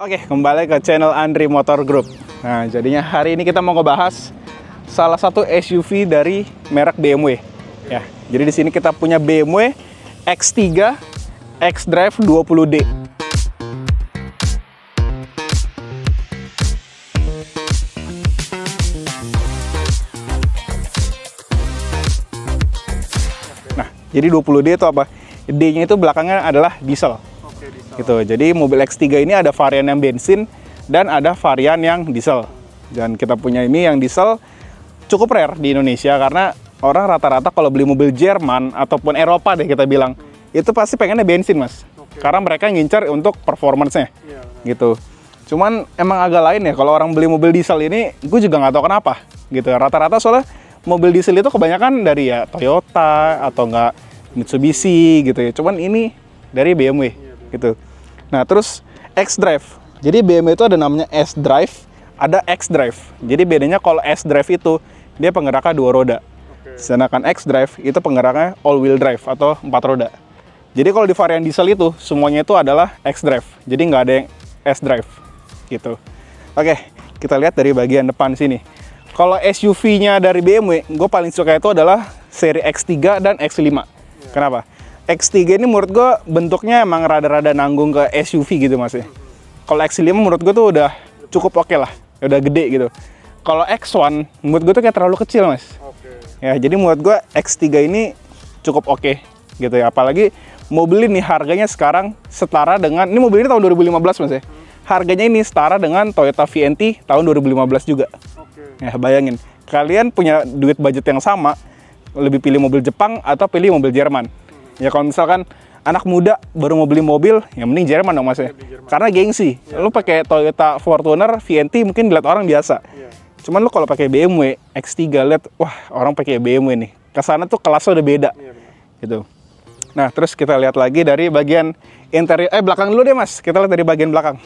Oke, kembali ke channel Andri Motor Group. Nah, jadinya hari ini kita mau ngebahas salah satu SUV dari merek BMW. Ya, jadi di sini kita punya BMW X3 xDrive 20D. Nah, jadi 20D itu apa? D-nya itu belakangnya adalah diesel. Gitu. Jadi mobil X3 ini ada varian yang bensin dan ada varian yang diesel. Dan kita punya ini yang diesel cukup rare di Indonesia karena orang rata-rata kalau beli mobil Jerman ataupun Eropa deh kita bilang, itu pasti pengennya bensin, Mas. Karena mereka ngincar untuk performance-nya. Gitu. Cuman emang agak lain ya kalau orang beli mobil diesel ini, gue juga nggak tahu kenapa. Gitu. Rata-rata soalnya mobil diesel itu kebanyakan dari ya Toyota atau enggak Mitsubishi gitu ya. Cuman ini dari BMW. Gitu. Nah, terus xDrive. Jadi BMW itu ada namanya S-Drive, ada xDrive. Jadi bedanya kalau S-Drive itu dia penggeraknya 2 roda. Sedangkan xDrive itu penggeraknya all-wheel drive atau 4 roda. Jadi kalau di varian diesel itu semuanya itu adalah xDrive. Jadi nggak ada yang S-Drive gitu. Oke, kita lihat dari bagian depan sini. Kalau SUV-nya dari BMW, gue paling suka itu adalah seri X3 dan X5. Kenapa? X3 ini menurut gue bentuknya emang rada-rada nanggung ke SUV gitu, Mas ya. Kalau X5 menurut gue tuh udah cukup oke lah, udah gede gitu. Kalau X1 menurut gue tuh kayak terlalu kecil, Mas. Ya, jadi menurut gue X3 ini cukup oke gitu ya. Apalagi mobil ini harganya sekarang setara dengan, ini mobil ini tahun 2015, Mas ya. Harganya ini setara dengan Toyota VNT tahun 2015 juga. Ya, bayangin, kalian punya duit budget yang sama, lebih pilih mobil Jepang atau pilih mobil Jerman? Ya kalau misalkan anak muda baru mau beli mobil, ya mending Jerman dong, Mas ya. Karena gengsi. Lu pakai Toyota Fortuner, VNT mungkin dilihat orang biasa. Cuman lu kalau pakai BMW X3 lihat, wah, orang pakai BMW nih. Kesana tuh kelasnya udah beda. Gitu. Nah, terus kita lihat lagi dari bagian interior, belakang dulu deh, Mas. Kita lihat dari bagian belakang.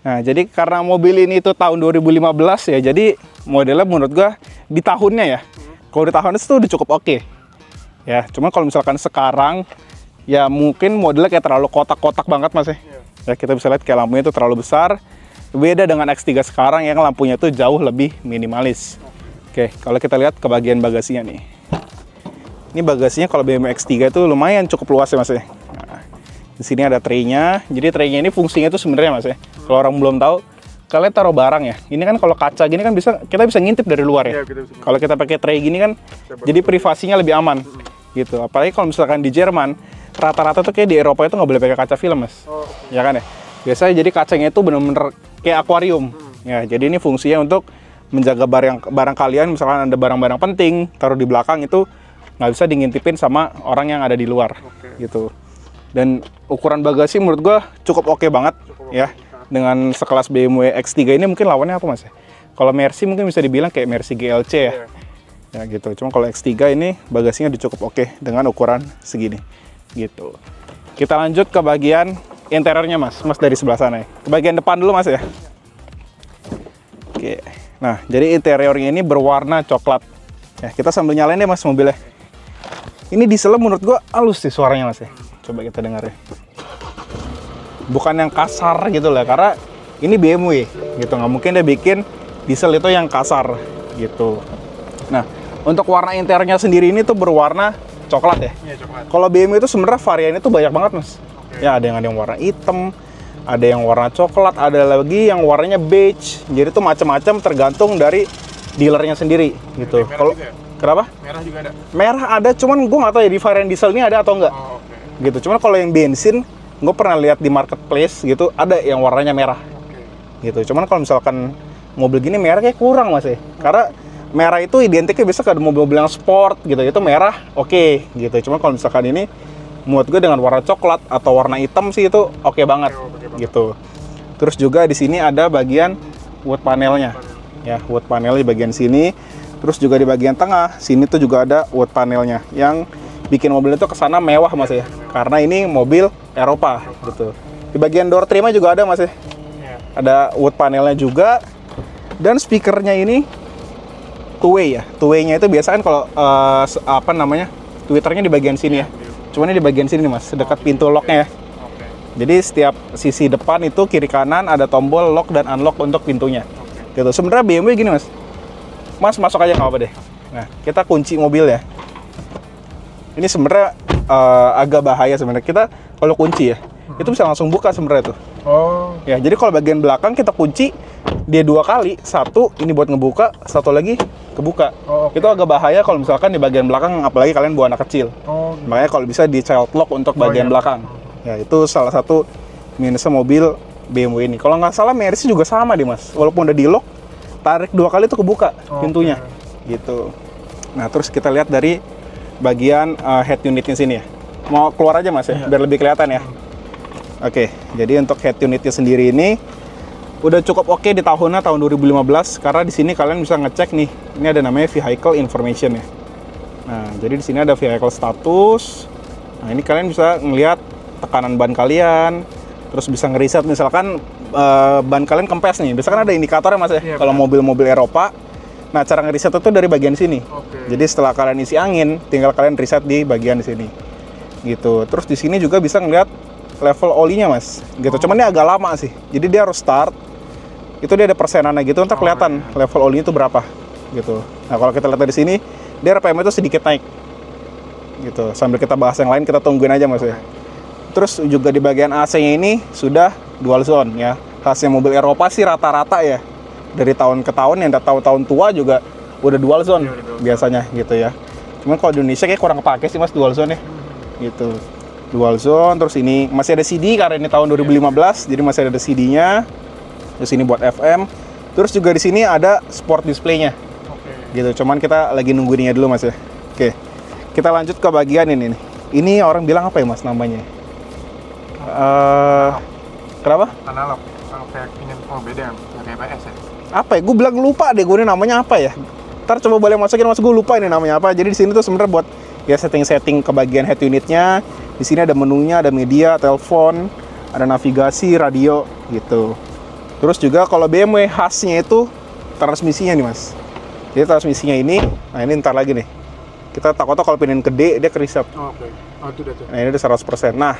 Nah, jadi karena mobil ini tuh tahun 2015 ya, jadi modelnya menurut gua di tahunnya ya. Kalau di tahunnya itu udah cukup oke. Ya, cuma kalau misalkan sekarang ya mungkin modelnya kayak terlalu kotak-kotak banget, Mas ya. Ya, kita bisa lihat kayak lampunya itu terlalu besar. Beda dengan X3 sekarang yang lampunya itu jauh lebih minimalis. Oke, kalau kita lihat ke bagian bagasinya nih. Ini bagasinya kalau BMW X3 itu lumayan cukup luas ya, Mas ya. Nah, di sini ada tray-nya. Jadi tray-nya ini fungsinya itu sebenarnya, Mas ya. Kalau orang belum tahu, kalian taruh barang ya. Ini kan kalau kaca gini kan kita bisa ngintip dari luar ya. Kalau kita pakai tray gini kan jadi privasinya lebih aman. Gitu. Apalagi kalau misalkan di Jerman, rata-rata tuh kayak di Eropa itu nggak boleh pakai kaca film, Mas. Ya kan ya? Biasanya jadi kacanya itu bener-bener kayak akuarium. Ya, jadi ini fungsinya untuk menjaga barang kalian, misalkan ada barang-barang penting, taruh di belakang itu nggak bisa ngintipin sama orang yang ada di luar. Gitu. Dan ukuran bagasi menurut gua cukup oke banget ya. Dengan sekelas BMW X3 ini mungkin lawannya apa, Mas? Kalau Mercy mungkin bisa dibilang kayak Mercy GLC ya. Ya gitu. Cuma kalau X3 ini bagasinya udah cukup oke dengan ukuran segini. Gitu. Kita lanjut ke bagian interiornya, Mas. Mas dari sebelah sana ya. Ke bagian depan dulu, Mas ya. Oke. Nah, jadi interiornya ini berwarna coklat. Ya, kita sambil nyalain deh, Mas, mobilnya. Ini dieselnya menurut gua halus sih suaranya, Mas ya. Coba kita dengar ya. Bukan yang kasar gitu lah, karena ini BMW gitu, nggak mungkin dia bikin diesel itu yang kasar gitu. Nah, untuk warna interiornya sendiri ini tuh berwarna coklat ya. Coklat. Kalau BMW itu sebenarnya variannya tuh banyak banget, Mas. Ya, ada yang warna hitam, ada yang warna coklat, ada lagi yang warnanya beige. Jadi tuh macam-macam tergantung dari dealernya sendiri gitu. Kalau kenapa? Merah juga ada. Merah ada, cuman gue nggak tahu ya di varian diesel ini ada atau enggak. Gitu. Cuman kalau yang bensin gue pernah lihat di marketplace gitu, ada yang warnanya merah. Gitu. Cuman kalau misalkan mobil gini merah kayak kurang, Mas ya. Karena merah itu identiknya biasa ke mobil-mobil yang sport gitu. Itu merah oke gitu. Cuman kalau misalkan ini menurut gue dengan warna coklat atau warna hitam sih itu oke banget gitu. Terus juga di sini ada bagian wood panelnya. Ya, wood panel di bagian sini. Terus juga di bagian tengah sini tuh juga ada wood panelnya yang bikin mobil itu kesana mewah, Mas ya. Karena ini mobil Eropa gitu. Di bagian door trim-nya juga ada, Mas ya. Ada wood panelnya juga. Dan speakernya ini two-way ya. Two-way-nya itu biasa kan kalau Twitternya di bagian sini ya. Cuman ini di bagian sini nih, Mas, dekat pintu locknya ya. Jadi setiap sisi depan itu kiri kanan ada tombol lock dan unlock untuk pintunya. Gitu. Sebenarnya BMW gini mas. Mas masuk aja nggak apa deh. Nah kita kunci mobil ya. Ini sebenarnya agak bahaya sebenarnya. Kita kalau kunci ya, itu bisa langsung buka sebenarnya tuh. Oh. Ya jadi kalau bagian belakang kita kunci dia 2 kali. Satu ini buat ngebuka, satu lagi kebuka. Oh, okay. Itu agak bahaya kalau misalkan di bagian belakang, apalagi kalian bawa anak kecil. Oh. Makanya kalau bisa di child lock untuk bagian belakang. Ya itu salah satu minusnya mobil BMW ini. Kalau nggak salah Mercy juga sama deh mas. Walaupun udah di lock, tarik 2 kali itu kebuka pintunya. Gitu. Nah terus kita lihat dari bagian head unitnya sini ya. Mau keluar aja mas ya, biar lebih kelihatan ya. Oke, jadi untuk head unitnya sendiri ini udah cukup oke di tahun 2015 karena di sini kalian bisa ngecek nih. Ini ada namanya vehicle information ya. Nah, jadi di sini ada vehicle status. Nah, ini kalian bisa ngelihat tekanan ban kalian, terus bisa ngeriset misalkan ban kalian kempes nih. Biasanya kan ada indikatornya mas ya. Iya, kalau mobil-mobil Eropa. Nah, cara ngeriset itu dari bagian sini. Okay. Jadi setelah kalian isi angin, tinggal kalian riset di bagian sini. Gitu. Terus di sini juga bisa ngelihat level olinya mas. Gitu. Cuman ini agak lama sih. Jadi dia harus start. Itu dia ada persenannya gitu, ntar kelihatan level olinya itu berapa. Gitu. Nah, kalau kita lihat dari sini, dia RPM itu sedikit naik. Gitu. Sambil kita bahas yang lain, kita tungguin aja mas ya. Terus juga di bagian AC-nya ini sudah dual zone ya. Khasnya mobil Eropa sih rata-rata ya. Dari tahun ke tahun, yang tahun tua juga udah dual zone biasanya gitu ya. Cuman kalau di Indonesia kayak kurang kepake sih mas dual zone ya. Gitu. Dual zone, terus ini masih ada CD karena ini tahun 2015, jadi masih ada CD-nya. Terus ini buat FM. Terus juga di sini ada sport display-nya. Gitu. Cuman kita lagi nungguinnya dulu mas ya. Oke. Kita lanjut ke bagian ini nih. Ini orang bilang apa ya mas namanya? Kenapa? Analog. Kalau kayak ini beda kayak PS ya. Apa ya? Gue bilang lupa deh, gue ini namanya apa ya? Ntar coba boleh masukin mas, gue lupa ini namanya apa. Jadi di sini tuh sebenarnya buat ya setting-setting ke bagian head unitnya. Di sini ada menunya, ada media, telepon, ada navigasi, radio gitu. Terus juga kalau BMW khasnya itu transmisinya nih mas. Jadi transmisinya ini, nah ini ntar lagi nih. Kita takutnya kalau pinin gede dia kerisap. Oke. Oh itu udah tuh. Nah ini udah 100%. Nah,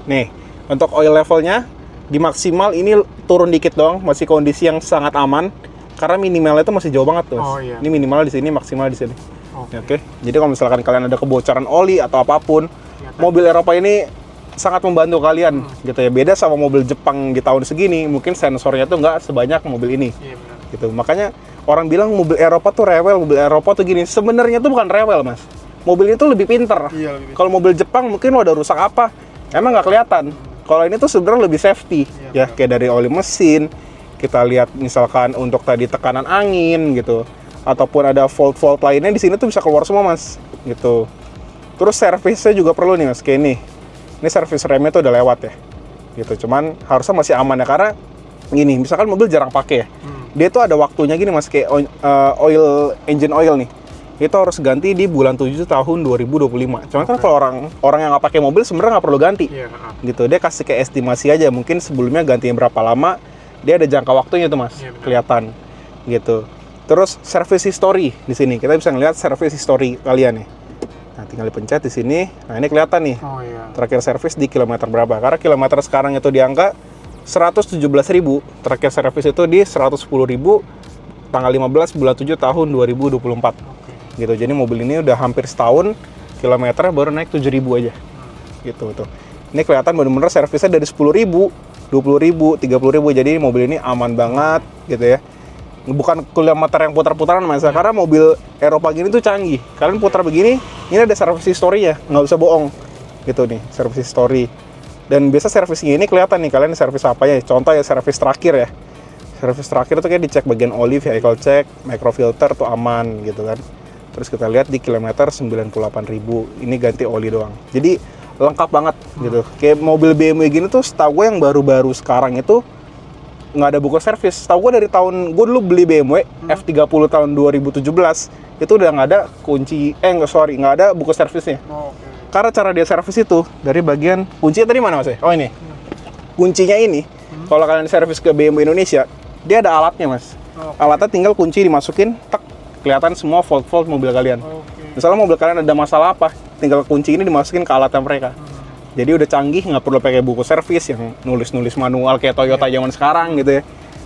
nih untuk oil levelnya di maksimal ini turun dikit dong, masih kondisi yang sangat aman. Karena minimalnya itu masih jauh banget tuh. Oh, iya. Ini minimal di sini, maksimal di sini. Oke. Oke. Jadi kalau misalkan kalian ada kebocoran oli atau apapun, mobil Eropa ini sangat membantu kalian gitu ya. Beda sama mobil Jepang di tahun segini, mungkin sensornya tuh nggak sebanyak mobil ini. Iya benar. Gitu. Makanya orang bilang mobil Eropa tuh rewel, mobil Eropa tuh gini. Sebenarnya tuh bukan rewel, Mas. Mobil itu lebih pinter. Iya, lebih pinter. Kalau mobil Jepang mungkin lo ada rusak apa, emang nggak kelihatan. Kalau ini tuh sebenarnya lebih safety, ya kayak dari oli mesin. Kita lihat misalkan untuk tadi tekanan angin gitu, ataupun ada fault lainnya di sini tuh bisa keluar semua, Mas. Gitu. Terus servisnya juga perlu nih, Mas. Kayak ini. Ini servis remnya tuh udah lewat ya. Gitu. Cuman harusnya masih aman ya, karena gini, misalkan mobil jarang pakai ya. Dia tuh ada waktunya gini, Mas, kayak engine oil nih. Itu harus ganti di bulan 7 tahun 2025. Cuman kan kalau orang yang nggak pakai mobil sebenarnya nggak perlu ganti. Gitu. Dia kasih kayak estimasi aja, mungkin sebelumnya gantinya berapa lama, dia ada jangka waktunya tuh, Mas. Kelihatan. Gitu. Terus service history di sini. Kita bisa ngeliat service history kalian nih. Nah, tinggal dipencet di sini. Nah, ini kelihatan nih. Terakhir servis di kilometer berapa. Karena kilometer sekarang itu di angka 117.000. Terakhir servis itu di 110.000 tanggal 15 bulan 7 tahun 2024. Gitu. Jadi mobil ini udah hampir setahun, kilometernya baru naik 7.000 aja. Gitu tuh. Ini kelihatan bener-bener servisnya dari 10.000, 20.000, 30.000. Jadi mobil ini aman banget gitu ya. Bukan kilometer yang putar-putaran, Mas. Karena mobil Eropa gini tuh canggih. Kalian putar begini, ini ada service history ya, nggak usah bohong. Gitu nih, service history. Dan biasa servisnya ini kelihatan nih, kalian servis apa ya. Contoh ya, servis terakhir ya. Servis terakhir tuh kayak dicek bagian oli, vehicle check, microfilter tuh aman gitu kan. Terus kita lihat di kilometer 98.000, ini ganti oli doang. Jadi lengkap banget gitu. Kayak mobil BMW gini tuh setahu gue yang baru-baru sekarang itu nggak ada buku servis. Tahu gue dari tahun gue dulu beli BMW F30 tahun 2017 itu udah nggak ada kunci, nggak ada buku servisnya. Karena cara dia servis itu dari bagian kuncinya tadi mana, Mas? Oh ini, kuncinya ini. Kalau kalian servis ke BMW Indonesia, dia ada alatnya, Mas. Alatnya tinggal kunci dimasukin, tak kelihatan semua fault mobil kalian. Misalnya mobil kalian ada masalah apa, tinggal kunci ini dimasukin ke alatnya mereka. Jadi udah canggih, nggak perlu pakai buku servis yang nulis-nulis manual kayak Toyota zaman sekarang gitu ya.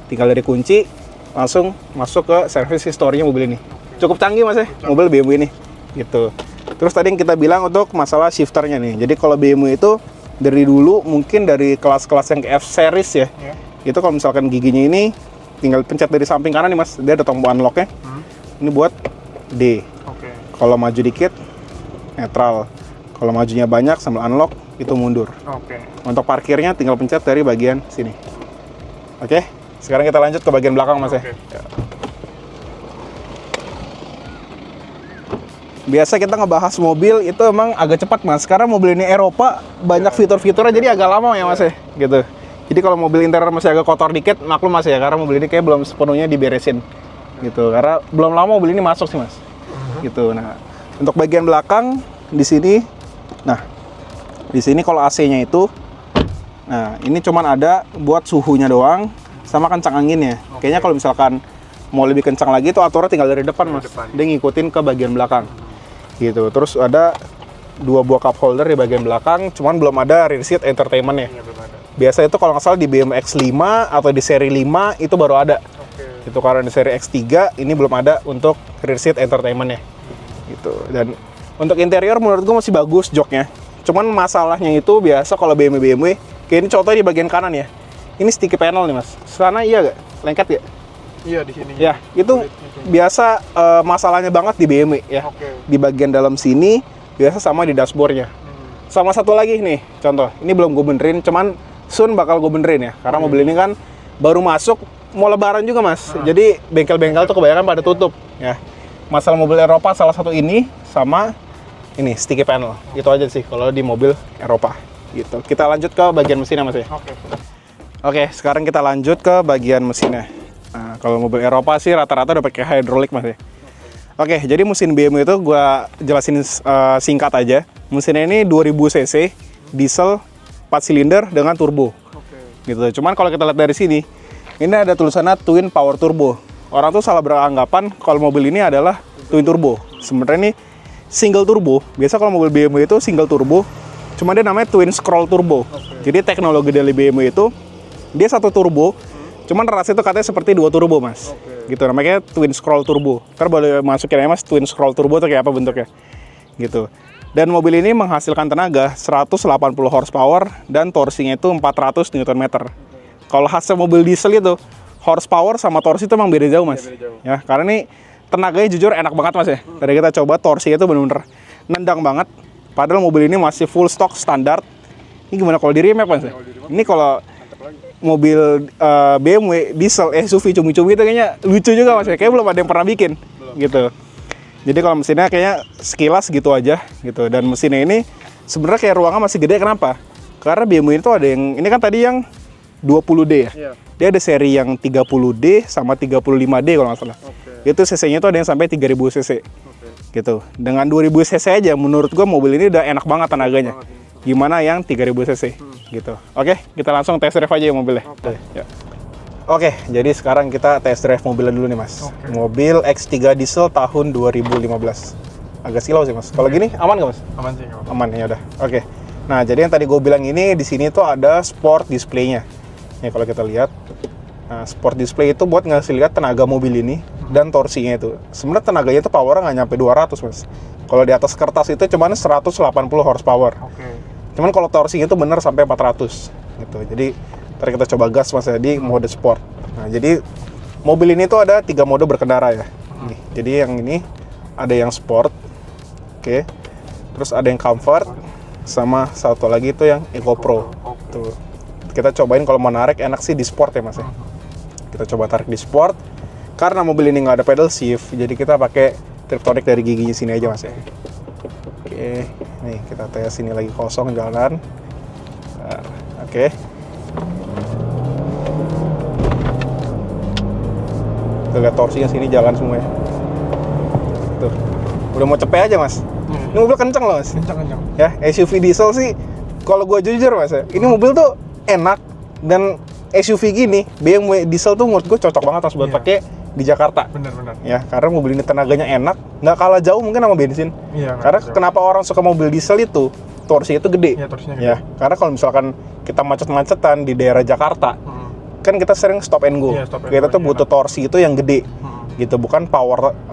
Tinggal dari kunci, langsung masuk ke service history-nya mobil ini. Cukup canggih mas ya, mobil BMW ini. Gitu. Terus tadi yang kita bilang untuk masalah shifternya nih. Jadi kalau BMW itu dari dulu mungkin dari kelas-kelas yang F series ya. Itu kalau misalkan giginya ini tinggal pencet dari samping kanan nih mas, dia ada tombol unlock-nya. Ini buat D. Kalau maju dikit netral. Kalau majunya banyak sambil unlock itu mundur. Untuk parkirnya tinggal pencet dari bagian sini. Oke. Sekarang kita lanjut ke bagian belakang mas ya. Biasa kita ngebahas mobil itu emang agak cepat mas, karena mobil ini Eropa banyak fitur-fiturnya jadi agak lama ya mas ya, gitu. Jadi kalau mobil interior masih agak kotor dikit, maklum mas ya, karena mobil ini kayak belum sepenuhnya diberesin, gitu. Karena belum lama mobil ini masuk sih mas, gitu. Nah, untuk bagian belakang di sini, nah di sini kalau AC-nya itu, nah ini cuman ada buat suhunya doang, sama kencang anginnya. Kayaknya kalau misalkan mau lebih kencang lagi itu aturnya tinggal dari depan mas, dia ngikutin ke bagian belakang. Gitu. Terus ada 2 buah cup holder di bagian belakang, cuman belum ada rear seat entertainment ya. Biasa itu kalau nggak salah di BMW X5 atau di seri 5 itu baru ada. Itu karena di seri X3 ini belum ada untuk rear seat entertainment ya. Gitu. Dan untuk interior menurut gue masih bagus joknya. Cuman masalahnya itu biasa kalau BMW kayak ini contohnya di bagian kanan ya. Ini sticky panel nih mas. Sana iya gak? Lengket gak? Iya di sini. Ya, itu biasa masalahnya banget di BMW ya. Di bagian dalam sini biasa sama di dashboardnya. Sama satu lagi nih, contoh. Ini belum gue benerin, cuman soon bakal gue benerin ya. Karena mobil ini kan baru masuk, mau lebaran juga mas. Jadi bengkel-bengkel tuh kebanyakan pada tutup ya. Masalah mobil Eropa salah satu ini sama ini sticky panel. Itu aja sih kalau di mobil Eropa. Gitu. Kita lanjut ke bagian mesinnya mas ya. Oke, sekarang kita lanjut ke bagian mesinnya. Nah, kalau mobil Eropa sih rata-rata udah pakai hidrolik mas ya. Oke, jadi mesin BMW itu gue jelasin singkat aja. Mesinnya ini 2000 cc, diesel, 4 silinder dengan turbo. Gitu. Cuman kalau kita lihat dari sini, ini ada tulisannya twin power turbo. Orang tuh salah beranggapan kalau mobil ini adalah twin turbo. Sebenarnya ini single turbo. Biasa kalau mobil BMW itu single turbo, cuma dia namanya twin scroll turbo. Jadi teknologi dari BMW itu dia satu turbo. Cuman rasanya itu katanya seperti 2 turbo mas, gitu. Namanya twin scroll turbo. Ntar boleh masukin aja mas twin scroll turbo itu kayak apa bentuknya, gitu. Dan mobil ini menghasilkan tenaga 180 horsepower dan torsinya itu 400 Nm. Kalau hasil mobil diesel itu horsepower sama torsi itu emang beda jauh mas. Ya, karena ini tenaganya jujur enak banget mas ya. Tadi kita coba torsinya itu bener-bener nendang banget. Padahal mobil ini masih full stock standar. Ini gimana kalau di remap mas? Ini kalau mobil BMW diesel SUV cumi-cumi itu kayaknya lucu juga mas ya, kayak belum ada yang pernah bikin gitu. Jadi kalau mesinnya kayaknya sekilas gitu aja gitu. Dan mesinnya ini sebenarnya kayak ruangan masih gede. Kenapa? Karena BMW itu ada yang ini kan tadi yang 20D ya. Dia ada seri yang 30D sama 35D kalau nggak salah. Itu cc-nya itu ada yang sampai 3000 cc gitu. Dengan 2000 cc aja menurut gua mobil ini udah enak banget tenaganya. Gimana yang 3000 cc gitu. Oke, kita langsung test drive aja ya mobilnya. Ya. Oke, jadi sekarang kita test drive mobilnya dulu nih mas. Mobil X3 diesel tahun 2015. Agak silau sih mas. Kalau gini aman nggak mas? Aman sih. Aman ya udah. Oke. Nah jadi yang tadi gue bilang ini di sini tuh ada sport display-nya. Nih kalau kita lihat, nah, sport display itu buat ngasih lihat tenaga mobil ini dan torsinya itu. Sebenarnya tenaganya itu powernya nggak nyampe 200 mas. Kalau di atas kertas itu cuman 180 horsepower. Cuman kalau torsinya itu bener sampai 400 gitu. Jadi ntar kita coba gas mas ya di mode sport. Nah jadi mobil ini tuh ada 3 mode berkendara ya. Nih, jadi yang ini ada yang sport, oke. Terus ada yang comfort, sama satu lagi itu yang Eco Pro. Tuh. Kita cobain kalau mau narik enak sih di sport ya mas ya. Kita coba tarik di sport. Karena mobil ini nggak ada pedal shift, jadi kita pakai Triptonic dari giginya sini aja mas ya. Oke, nih kita tes ini lagi kosong jalan. Nah, oke. Tuh lihat torsinya sini jalan semua ya. Tuh, udah mau cepet aja mas. Ini mobil kenceng loh mas. Kenceng. Ya, SUV diesel sih, kalau gue jujur mas ya, ini mobil tuh enak dan SUV gini, BMW diesel tuh menurut gue cocok banget mas buat pakai di Jakarta. Bener. Ya, karena mobil ini tenaganya enak, nggak kalah jauh mungkin sama bensin. Karena kenapa orang suka mobil diesel itu, torsinya itu gede. Iya, torsinya gede. Ya, karena kalau misalkan kita macet-macetan di daerah Jakarta, kan kita sering stop and go. Iya, stop and Kita go, tuh butuh torsi itu yang gede. Gitu, bukan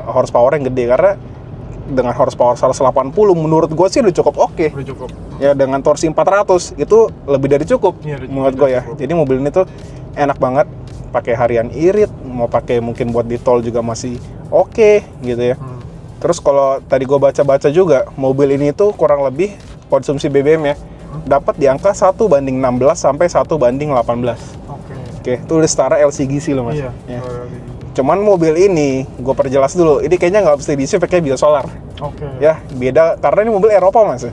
horsepower yang gede, karena dengan horsepower 180 menurut gue sih udah cukup oke. Udah cukup. Ya dengan torsi 400 itu lebih dari cukup. Iya, menurut gue ya. cukup. Jadi mobil ini tuh enak banget, pakai harian irit, mau pakai mungkin buat di tol juga masih oke gitu ya. Terus kalau tadi gue baca-baca juga, mobil ini tuh kurang lebih konsumsi BBM ya dapat di angka 1:16 sampai 1:18. Oke, itu udah setara LCGC loh mas. Iya. Ya. Cuman mobil ini, gue perjelas dulu, ini kayaknya nggak bisa diisi pakai biosolar. Oke. Ya, beda karena ini mobil Eropa mas.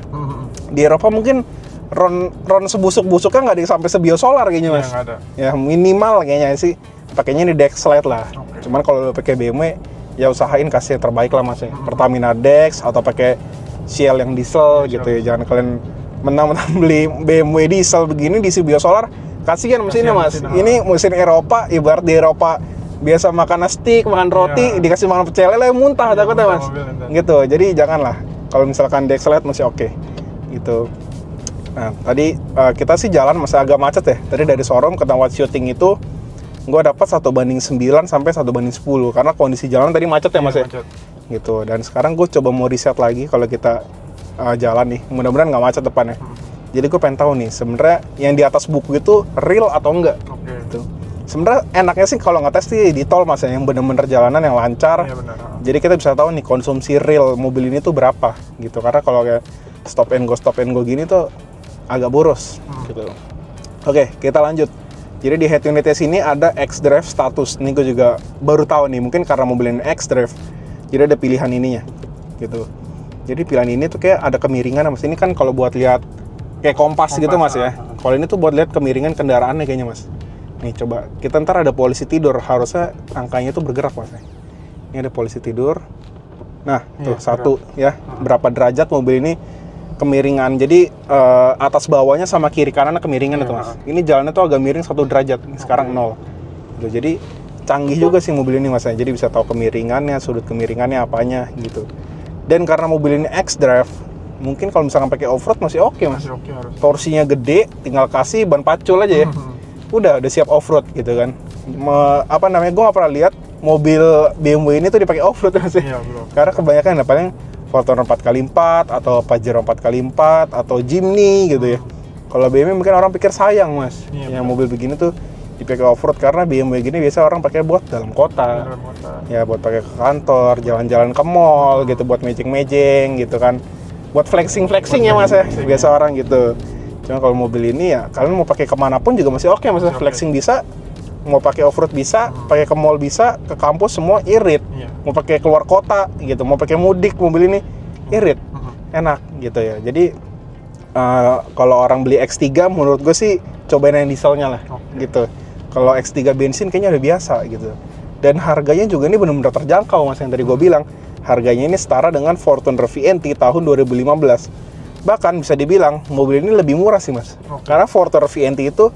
Di Eropa mungkin ron sebusuk-busuknya nggak sampai sebiosolar kayaknya mas. Iya, nggak ada. Ya minimal kayaknya sih, pakainya ini Dex Lite lah. Cuman kalau lo pakai BMW, ya usahain kasih yang terbaik lah mas ya. Pertamina Dex atau pakai Shell yang diesel gitu ya. Jangan kalian mentang-mentang beli BMW diesel begini diisi biosolar, kasihan mesinnya mas. Ini mesin Eropa, ibarat di Eropa biasa makan steak, makan roti, dikasih makan pecel lele muntah takutnya mas. Gitu, jadi janganlah. Kalau misalkan Dex Lite masih oke. Gitu. Nah, tadi kita sih jalan masih agak macet ya. Tadi dari showroom ke tempat syuting itu gue dapat 1:9 sampai 1:10 karena kondisi jalan tadi macet ya mas ya. Gitu. Dan sekarang gue coba mau riset lagi kalau kita jalan nih. Mudah-mudahan nggak macet depannya. Jadi gue pengen tahu nih sebenarnya yang di atas buku itu real atau enggak. Gitu. Sebenarnya enaknya sih kalau ngetes sih di tol mas ya, yang bener-bener jalanan yang lancar. Iya, benar. Jadi kita bisa tahu nih konsumsi real mobil ini tuh berapa gitu. Karena kalau kayak stop and go gini tuh agak boros gitu. Oke, kita lanjut. Jadi di head unitnya sini ada xDrive status. Ini gue juga baru tahu nih, mungkin karena mobil ini xDrive. Jadi ada pilihan ininya gitu. Jadi pilihan ini tuh kayak ada kemiringan mas. Ini kan kalau buat lihat kayak kompas gitu mas ya. Kalau ini tuh buat lihat kemiringan kendaraannya kayaknya mas. Nih coba, kita ntar ada polisi tidur, harusnya angkanya tuh bergerak mas. Ini ada polisi tidur. Nah, tuh satu ya, berapa derajat mobil ini kemiringan. Jadi atas bawahnya sama kiri kanannya kemiringan itu mas. Ini jalannya tuh agak miring 1 derajat, sekarang 0. Gitu. Jadi canggih juga sih mobil ini mas. Jadi bisa tahu kemiringannya, sudut kemiringannya apanya gitu. Dan karena mobil ini xDrive, mungkin kalau misalkan pakai off-road masih oke mas. Masih oke harus. Torsinya gede, tinggal kasih ban pacul aja ya. Udah siap off-road gitu kan. Apa namanya, gue gak pernah lihat mobil BMW ini tuh dipakai off-road mas. Iya, belum. Karena kebanyakan paling Fortuner 4x4 atau Pajero 4x4 atau Jimny gitu ya. Kalau BMW mungkin orang pikir sayang mas. Yang mobil begini tuh dipakai off-road karena BMW gini biasa orang pakai buat dalam kota. Ya buat pakai ke kantor, jalan-jalan ke mall gitu, buat mejeng-mejeng gitu kan. Buat flexing ya mas ya, biasa orang gitu. Cuma kalau mobil ini ya, kalian mau pakai kemanapun juga masih oke mas. Flexing bisa, mau pakai off-road bisa, pakai ke mall bisa, ke kampus semua irit. Mau pakai keluar kota gitu, mau pakai mudik mobil ini irit, enak gitu ya. Jadi kalau orang beli X3 menurut gue sih cobain yang dieselnya lah gitu. Kalau X3 bensin kayaknya udah biasa gitu. Dan harganya juga ini benar-benar terjangkau mas, yang tadi gue bilang. Harganya ini setara dengan Fortuner VNT tahun 2015. Bahkan bisa dibilang mobil ini lebih murah sih mas. Karena Fortuner VNT itu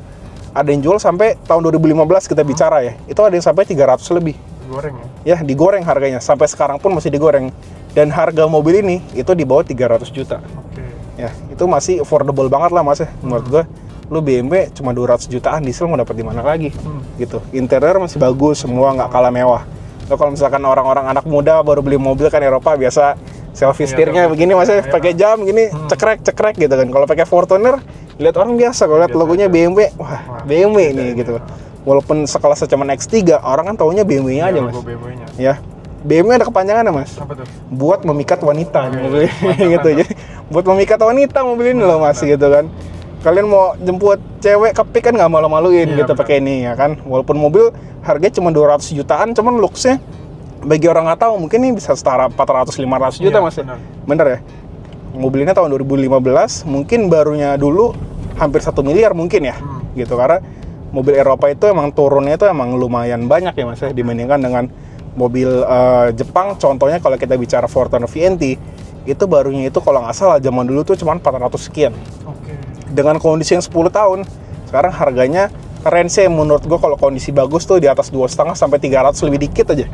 ada yang jual sampai tahun 2015 kita bicara ya. Itu ada yang sampai 300 lebih. Digoreng ya? Ya, digoreng harganya. Sampai sekarang pun masih digoreng. Dan harga mobil ini itu di bawah 300 juta. Ya, itu masih affordable banget lah mas ya. Menurut gue, lu BMW cuma 200 jutaan diesel mau dapat di mana lagi? Gitu. Interior masih bagus, semua nggak kalah mewah. Kalau misalkan orang-orang anak muda baru beli mobil kan Eropa biasa selfie setirnya begini mas ya, pakai jam gini, cekrek gitu kan. Kalau pakai Fortuner, lihat orang biasa, kalau lihat logonya BMW, wah BMW nih gitu. Walaupun sekelas cuman X3, orang kan taunya BMW-nya aja mas. Ya, BMW ada kepanjangannya mas. Apa tuh? Buat memikat wanita mobil ini gitu. Jadi buat memikat wanita mobil ini loh mas gitu kan. Kalian mau jemput cewek ke PIK kan nggak malu-maluin gitu pakai ini ya kan. Walaupun mobil harganya cuma 200 jutaan, cuman looks-nya bagi orang nggak tahu mungkin ini bisa setara 400-500 juta mas. Bener ya? Mobil ini tahun 2015, mungkin barunya dulu hampir 1 miliar mungkin ya. Gitu, karena mobil Eropa itu emang turunnya itu emang lumayan banyak ya mas ya, dibandingkan dengan mobil Jepang. Contohnya kalau kita bicara Fortuner VNT, itu barunya itu kalau nggak salah zaman dulu tuh cuma 400 sekian. Dengan kondisi yang 10 tahun, sekarang harganya range-nya menurut gue kalau kondisi bagus tuh di atas 2,5 sampai 300 lebih dikit aja.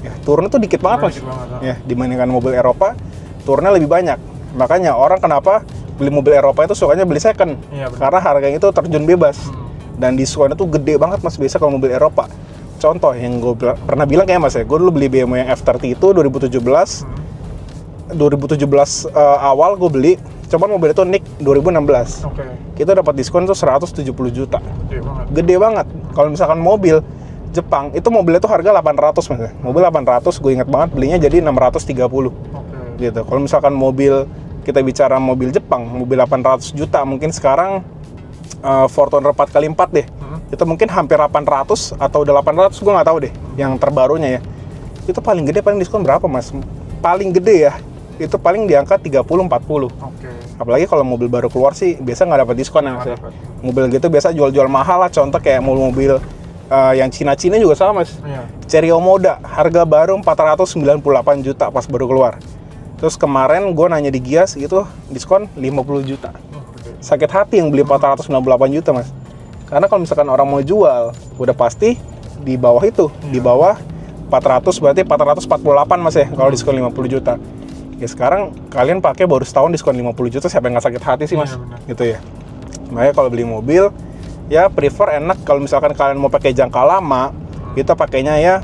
Ya, turunnya tuh dikit banget mas. Ya, dibandingkan mobil Eropa, turunnya lebih banyak. Makanya orang kenapa beli mobil Eropa itu sukanya beli second. Iya, benar. Karena harganya itu terjun bebas. Dan diskonnya tuh gede banget Mas, biasa kalau mobil Eropa. Contoh yang gue pernah bilang kayak Mas ya, gue dulu beli BMW yang F30 itu 2017. 2017 awal gue beli, cuman mobil itu NIK 2016. Oke. Kita dapat diskon tuh 170 juta. Gede banget. Gede banget. Kalau misalkan mobil Jepang, itu mobilnya tuh harga 800 Mas. Mobil 800, gue ingat banget belinya jadi 630. Oke. Gitu. Kalau misalkan mobil, kita bicara mobil Jepang, mobil 800 juta, mungkin sekarang Fortuner 4x4 deh. Itu mungkin hampir 800 atau udah 800, gue nggak tahu deh. Yang terbarunya ya. Itu paling gede, paling diskon berapa Mas? Paling gede ya, itu paling di angka 30-40. Oke. Apalagi kalau mobil baru keluar sih, biasa nggak dapat diskon ya Mas ya. Dapat. Mobil gitu biasa jual-jual mahal lah, contoh kayak mobil yang Cina-Cina juga sama Mas. Iya. Cerio Moda, harga baru 498 juta pas baru keluar. Terus kemarin gue nanya di Gias, itu diskon 50 juta. Gede. Sakit hati yang beli 498 juta Mas. Karena kalau misalkan orang mau jual, udah pasti di bawah itu, di bawah 400, berarti 448 Mas ya, kalau diskon 50 juta. Ya sekarang kalian pakai baru setahun diskon 50 juta, siapa yang nggak sakit hati sih Mas? Iya, benar. Gitu ya. Makanya kalau beli mobil, ya prefer enak kalau misalkan kalian mau pakai jangka lama, kita pakainya ya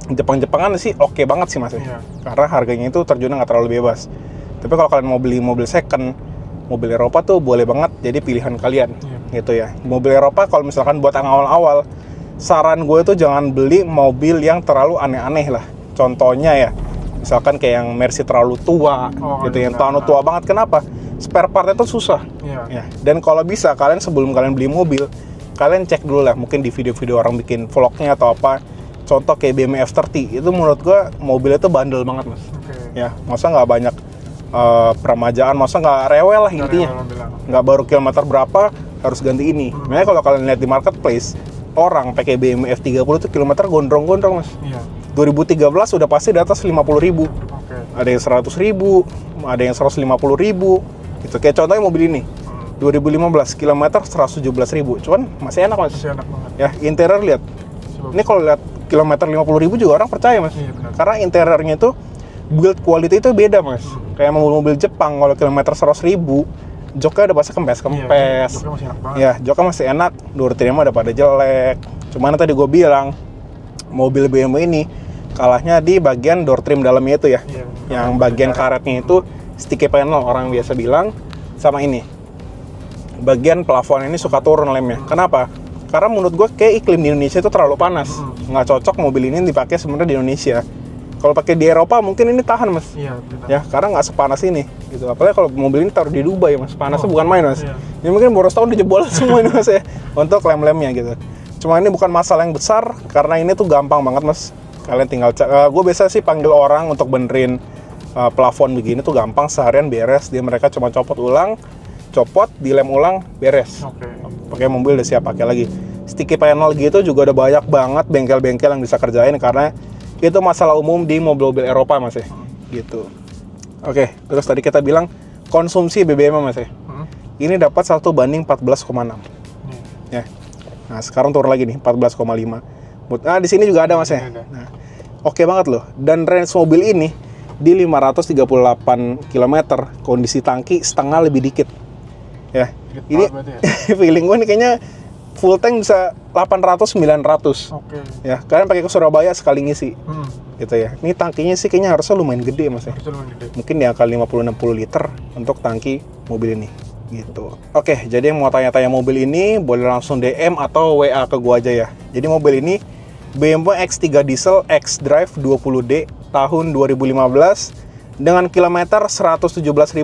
Jepang-Jepangan sih oke banget sih Mas ya. Iya. Karena harganya itu terjunnya nggak terlalu bebas. Tapi kalau kalian mau beli mobil second, mobil Eropa tuh boleh banget jadi pilihan kalian. Gitu ya. Mobil Eropa kalau misalkan buat yang awal-awal, saran gue tuh jangan beli mobil yang terlalu aneh-aneh lah. Contohnya ya, misalkan kayak yang Mercy terlalu tua, gitu, yang terlalu tua banget. Kenapa? Spare partnya tuh susah. Iya. Ya. Dan kalau bisa, kalian sebelum kalian beli mobil, kalian cek dulu lah, mungkin di video-video orang bikin vlognya atau apa. Contoh kayak BMW F30, itu menurut gua mobilnya tuh bandel banget Mas. Oke. Ya, masa nggak banyak peremajaan, masa nggak rewel lah intinya. Nggak baru kilometer berapa harus ganti ini. Makanya kalau kalian lihat di marketplace, orang pakai BMW F30 tuh kilometer gondrong-gondrong Mas. Iya. 2013 udah pasti di atas 50.000. Oke. Ada yang 100.000, ada yang 150.000. Gitu. Kayak contohnya mobil ini. 2015 kilometer 117.000. Cuman masih enak Mas. Masih enak banget. Ya, interior lihat. Ini kalau lihat kilometer 50.000 juga orang percaya Mas. Iya, benar. Karena interiornya itu build quality itu beda Mas. Kayak mobil-mobil Jepang kalau kilometer 100.000, joknya udah pasti kempes-kempes. Iya, joknya masih enak banget. Ya, joknya masih enak, door trim-nya udah pada jelek. Cuman tadi gue bilang, mobil BMW ini kalahnya di bagian door trim dalamnya itu ya. Iya. Yang bagian karetnya itu sticky panel orang biasa bilang, sama ini. Bagian plafon ini suka turun lemnya. Kenapa? Karena menurut gue kayak iklim di Indonesia itu terlalu panas. Nggak cocok mobil ini dipakai sebenarnya di Indonesia. Kalau pakai di Eropa mungkin ini tahan Mas. Iya, benar. Ya, karena nggak sepanas ini gitu. Apalagi kalau mobil ini taruh di Dubai Mas, panasnya bukan main Mas. Iya. Ya mungkin boros tahun dijebol semua ini Mas ya, untuk lem-lemnya gitu. Cuma ini bukan masalah yang besar, karena ini tuh gampang banget Mas. Kalian tinggal gue biasa sih panggil orang untuk benerin plafon begini tuh gampang, seharian beres. Dia mereka cuma copot ulang, copot, dilem ulang, beres. Oke. Pakai mobil udah siap pakai lagi. Sticky panel gitu juga udah banyak banget bengkel-bengkel yang bisa kerjain, karena itu masalah umum di mobil-mobil Eropa Mas ya. Gitu. Oke, terus tadi kita bilang konsumsi BBM Mas ya. Ini dapat 1:14,6. Ya. Nah, sekarang turun lagi nih 14,5. Nah, di sini juga ada Mas ya. Nah, oke banget loh. Dan range mobil ini di 538 km, kondisi tangki setengah lebih dikit. Ya. Ini feeling gue nih kayaknya full tank bisa 800-900. Oke. Ya, kalian pakai ke Surabaya sekali ngisi. Gitu ya. Ini tangkinya sih kayaknya harusnya lumayan gede Mas ya. Harusnya lumayan gede. Mungkin di angka 50-60 liter untuk tangki mobil ini. Gitu. Oke, jadi yang mau tanya-tanya mobil ini boleh langsung DM atau WA ke gua aja ya. Jadi mobil ini BMW X3 Diesel X-Drive 20D tahun 2015 dengan kilometer 117.000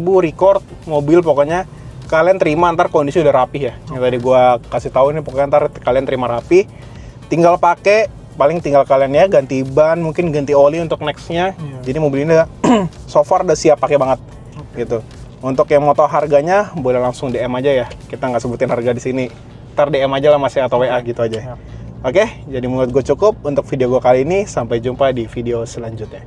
record mobil. Pokoknya kalian terima ntar kondisi udah rapi ya. Yang tadi gua kasih tahu ini pokoknya ntar kalian terima rapi. Tinggal pakai, paling tinggal kalian ya ganti ban, mungkin ganti oli untuk nextnya. Jadi mobil ini so far udah siap pakai banget. Gitu. Untuk yang mau tahu harganya boleh langsung DM aja ya. Kita nggak sebutin harga di sini. Ntar DM aja lah Mas ya, atau WA gitu aja. Oke, jadi menurut gue cukup untuk video gue kali ini. Sampai jumpa di video selanjutnya.